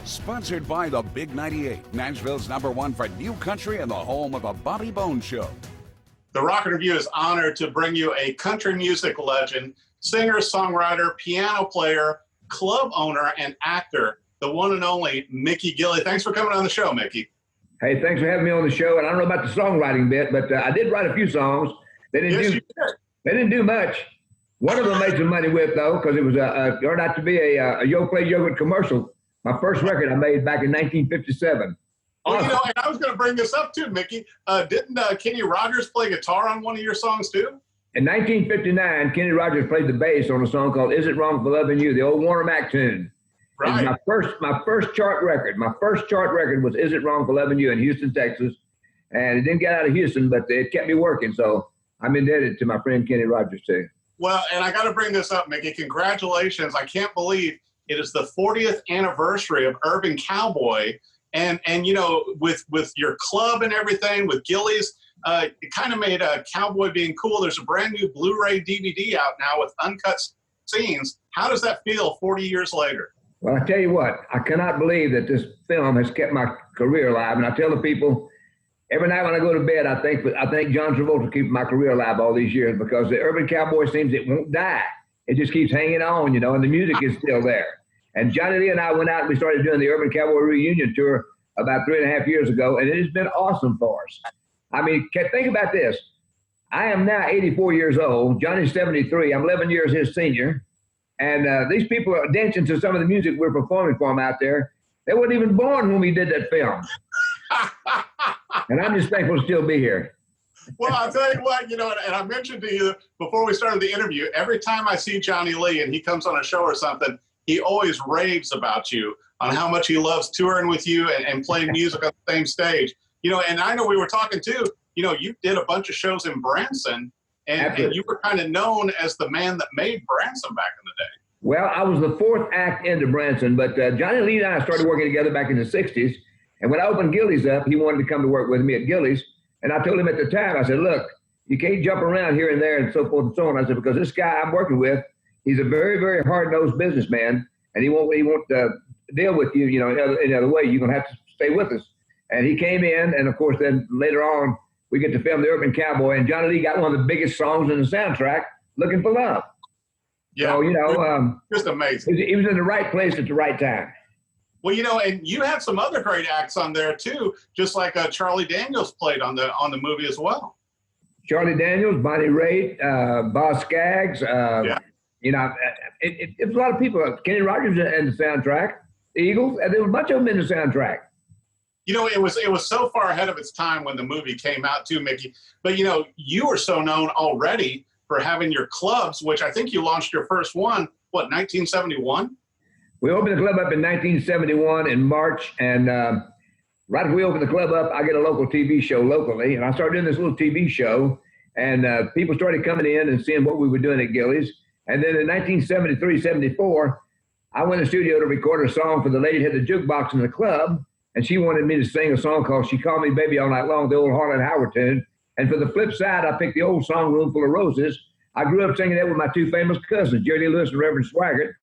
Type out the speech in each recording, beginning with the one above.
Sponsored by the Big 98, Nashville's #1 for new country and the home of the Bobby Bones Show. The Rock and Review is honored to bring you a country music legend, singer, songwriter, piano player, club owner, and actor, the one and only Mickey Gilley. Thanks for coming on the show, Mickey. Hey, thanks for having me on the show. And I don't know about the songwriting bit, but I did write a few songs. They didn't do much. One of them made some money with, though, because it was turned out to be a Yoplait yogurt commercial. My first record I made back in 1957. Well, Awesome. and I was going to bring this up too, Mickey. Didn't Kenny Rogers play guitar on one of your songs too? In 1959, Kenny Rogers played the bass on a song called "Is It Wrong for Loving You," the old Warner Mac tune. Right. And my first chart record. My first chart record was "Is It Wrong for Loving You" in Houston, Texas, and it didn't get out of Houston, but it kept me working. So I'm indebted to my friend Kenny Rogers too. Well, and I got to bring this up, Mickey. Congratulations! I can't believe it is the 40th anniversary of Urban Cowboy. And with your club and everything, with Gilley's, it kind of made Cowboy being cool. There's a brand new Blu-ray DVD out now with uncut scenes. How does that feel 40 years later? Well, I tell you what, I cannot believe that this film has kept my career alive. And I tell the people, every night when I go to bed, I think John Travolta keeping my career alive all these years, because the Urban Cowboy seems it won't die. It just keeps hanging on, and the music is still there. And Johnny Lee and I went out and we started doing the Urban Cowboy reunion tour about 3.5 years ago, and it has been awesome for us. I mean, think about this. I am now 84 years old. Johnny's 73. I'm 11 years his senior. And these people are dancing to some of the music we're performing for them out there. They weren't even born when we did that film. And I'm just thankful to still be here. Well, I'll tell you what, and I mentioned to you before we started the interview, every time I see Johnny Lee and he comes on a show or something, he always raves about you, on how much he loves touring with you and playing music on the same stage. And I know we were talking too, you did a bunch of shows in Branson, and you were kind of known as the man that made Branson back in the day. Well, I was the fourth act into Branson, but Johnny Lee and I started working together back in the 60s. And when I opened Gilley's up, he wanted to come to work with me at Gilley's. And I told him at the time, I said, look, you can't jump around here and there and so forth and so on. I said, because this guy I'm working with, he's a very, very hard-nosed businessman, and he won't deal with you, in other way. You're going to have to stay with us. And he came in, and of course, then later on, we get to film the Urban Cowboy, and Johnny Lee got one of the biggest songs in the soundtrack, "Looking for Love." Yeah, so, just amazing. He was in the right place at the right time. Well, and you had some other great acts on there too, just like Charlie Daniels played on the movie as well. Charlie Daniels, Bonnie Raitt, Boz Scaggs. It was a lot of people. Kenny Rogers in the soundtrack, the Eagles, and there was a bunch of them in the soundtrack. It was so far ahead of its time when the movie came out too, Mickey. But you were so known already for having your clubs, which I think you launched your first one, 1971? We opened the club up in 1971 in March, and right as we opened the club up, I get a local TV show locally, and I started doing this little TV show, and people started coming in and seeing what we were doing at Gilley's. And then in 1973, 74, I went to the studio to record a song for the lady who had the jukebox in the club, and she wanted me to sing a song called "She Called Me Baby All Night Long," the old Harlan Howard tune. And for the flip side, I picked the old song "Room Full of Roses." I grew up singing that with my two famous cousins, Jerry Lee Lewis and Reverend Swaggart.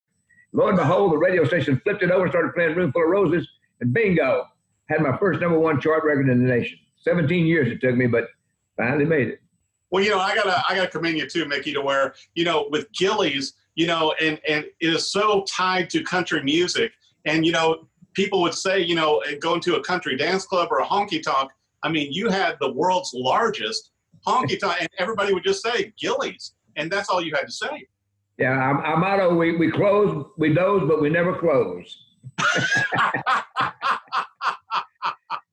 Lo and behold, the radio station flipped it over and started playing "Room Full of Roses," and bingo, had my first #1 chart record in the nation. 17 years it took me, but finally made it. Well, I gotta commend you too, Mickey, to where, with Gilley's, and it is so tied to country music. And, people would say, going to a country dance club or a honky tonk, I mean, you had the world's largest honky tonk, and everybody would just say Gilley's, and that's all you had to say. Yeah, our motto, we close, we doze, but we never close.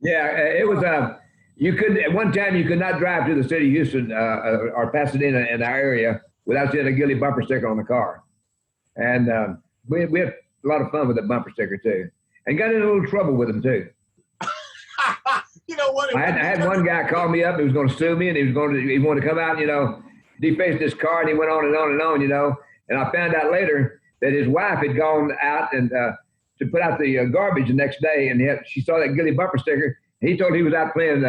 Yeah, it was at one time you could not drive to the city of Houston or Pasadena in our area without seeing a Gilley bumper sticker on the car. And we had a lot of fun with that bumper sticker too, and got in a little trouble with them too. You know what? I had one guy call me up. He was going to sue me, and he wanted to come out, deface this car, and he went on and on and on, And I found out later that his wife had gone out and to put out the garbage the next day, and she saw that Gilley bumper sticker. And he told her he was out playing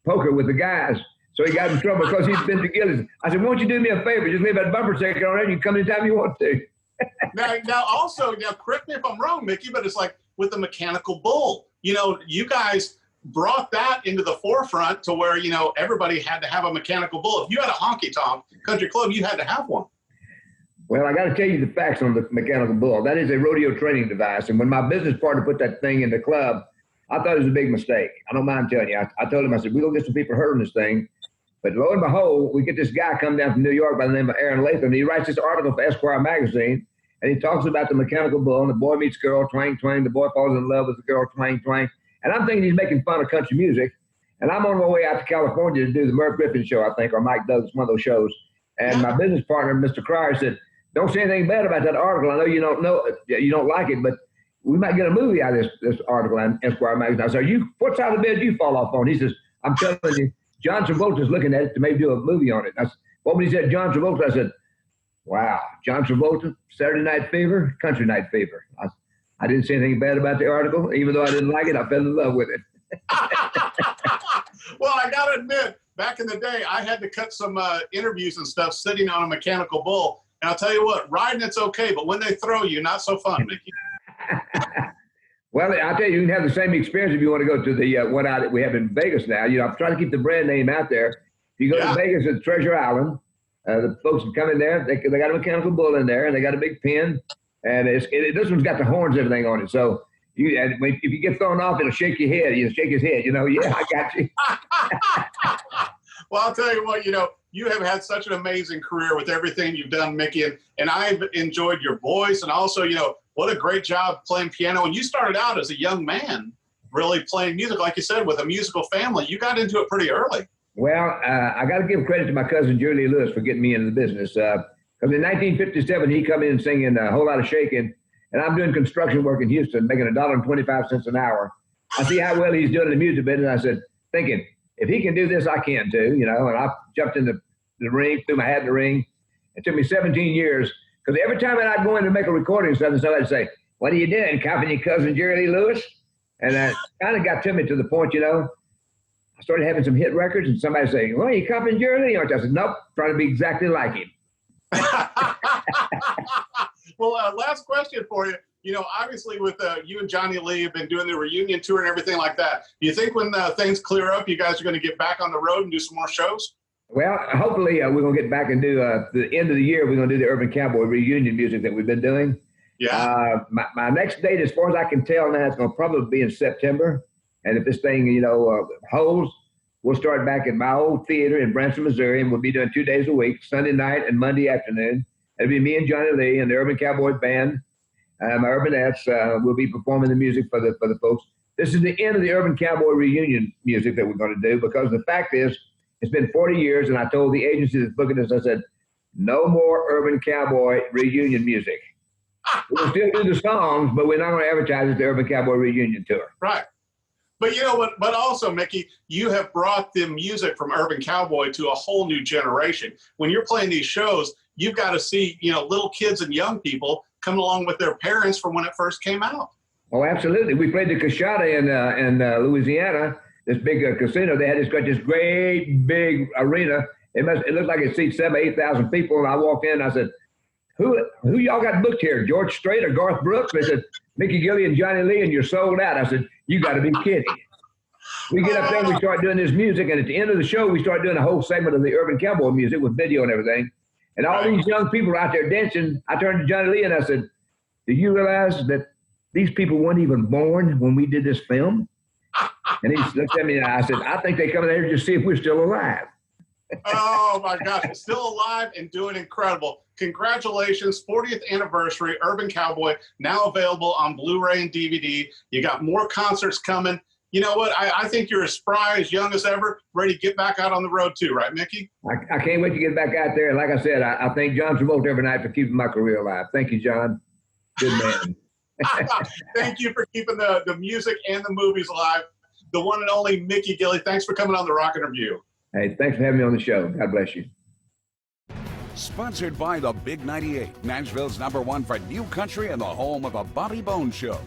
poker with the guys, so he got in trouble because he'd been to Gilley's. I said, "Won't you do me a favor? Just leave that bumper sticker on there, and you can come anytime you want to." Now, also, correct me if I'm wrong, Mickey, but it's like with the mechanical bull. You guys brought that into the forefront to where, everybody had to have a mechanical bull. If you had a honky-tonk country club, you had to have one. Well, I got to tell you the facts on the mechanical bull. That is a rodeo training device. And when my business partner put that thing in the club, I thought it was a big mistake. I don't mind telling you. I told him, I said, we're going to get some people hurt on this thing. But lo and behold, we get this guy come down from New York by the name of Aaron Latham. He writes this article for Esquire magazine, and he talks about the mechanical bull, and the boy meets girl, twang, twang. The boy falls in love with the girl, twang, twang. And I'm thinking he's making fun of country music. And I'm on my way out to California to do the Merv Griffin show, I think, or Mike Douglas, one of those shows. And my business partner, Mr. Cryer, said, don't say anything bad about that article. I know you don't like it, but we might get a movie out of this article in Esquire magazine. I said, what side of the bed you fall off on? He says, I'm telling you, John Travolta's looking at it to maybe do a movie on it. When he said John Travolta, I said, wow, John Travolta, Saturday Night Fever, Country Night Fever. I didn't say anything bad about the article. Even though I didn't like it, I fell in love with it. Well, I got to admit, back in the day, I had to cut some interviews and stuff sitting on a mechanical bull. And I'll tell you what, riding it's okay, but when they throw you, not so fun, Mickey. Well, I'll tell you, you can have the same experience if you want to go to the one out that we have in Vegas now. I'm trying to keep the brand name out there. If you go to Vegas at Treasure Island, the folks can come in there. They got a mechanical bull in there, and they got a big pin. And this one's got the horns and everything on it. So if you get thrown off, it'll shake your head. You'll shake his head. Yeah, I got you. Well, I'll tell you what, you have had such an amazing career with everything you've done, Mickey, and I've enjoyed your voice, and also, what a great job playing piano. And you started out as a young man really playing music, like you said, with a musical family. You got into it pretty early. Well, I got to give credit to my cousin, Gilley Lewis, for getting me into the business. Because in 1957, he come in singing A Whole Lot of Shaking, and I'm doing construction work in Houston, making $1.25 an hour. I see how well he's doing in the music business, and I said, thinking, if he can do this, I can too, and I jumped in the ring, threw my hat in the ring. It took me 17 years, because every time I'd go in to make a recording or something, somebody'd say, what are you doing, copying your cousin Jerry Lee Lewis? And that kind of got to me to the point, I started having some hit records, and somebody saying, well, you copying Jerry Lee? I said, nope, trying to be exactly like him. Well, last question for you. Obviously with you and Johnny Lee have been doing the reunion tour and everything like that. Do you think when things clear up, you guys are going to get back on the road and do some more shows? Well, hopefully we're going to get back and do the end of the year. We're going to do the Urban Cowboy reunion music that we've been doing. Yeah. My next date, as far as I can tell now, it's going to probably be in September. And if this thing, holds, we'll start back at my old theater in Branson, Missouri, and we'll be doing 2 days a week, Sunday night and Monday afternoon. It'll be me and Johnny Lee and the Urban Cowboy Band. My Urbanettes will be performing the music for the folks. This is the end of the Urban Cowboy reunion music that we're going to do, because the fact is, it's been 40 years, and I told the agency that's booking this, I said, no more Urban Cowboy reunion music. We'll still do the songs, but we're not going to advertise it the Urban Cowboy reunion tour. Right. But but also, Mickey, you have brought the music from Urban Cowboy to a whole new generation. When you're playing these shows, you've got to see, little kids and young people coming along with their parents from when it first came out. Oh, absolutely. We played the Cochata in Louisiana, this big casino. They had this great big arena. It looked like it seats 7,000 to 8,000 people. And I walked in and I said, who y'all got booked here, George Strait or Garth Brooks? They said, Mickey Gilley and Johnny Lee, and you're sold out. I said, you got to be kidding. We get up there and we start doing this music, and at the end of the show, we start doing a whole segment of the Urban Cowboy music with video and everything. And all these young people are out there dancing. I turned to Johnny Lee and I said, do you realize that these people weren't even born when we did this film? And he looked at me and I said, I think they come in there to just see if we're still alive. Oh my gosh, still alive and doing incredible. Congratulations, 40th anniversary, Urban Cowboy, now available on Blu-ray and DVD. You got more concerts coming. You know what? I think you're as spry, as young as ever, ready to get back out on the road too, right, Mickey? I can't wait to get back out there. And like I said, I thank John Travolta every night for keeping my career alive. Thank you, John. Good man. Thank you for keeping the music and the movies alive. The one and only Mickey Gilley. Thanks for coming on the Rock Interview. Hey, thanks for having me on the show. God bless you. Sponsored by the Big 98, Nashville's #1 for new country and the home of a Bobby Bones Show.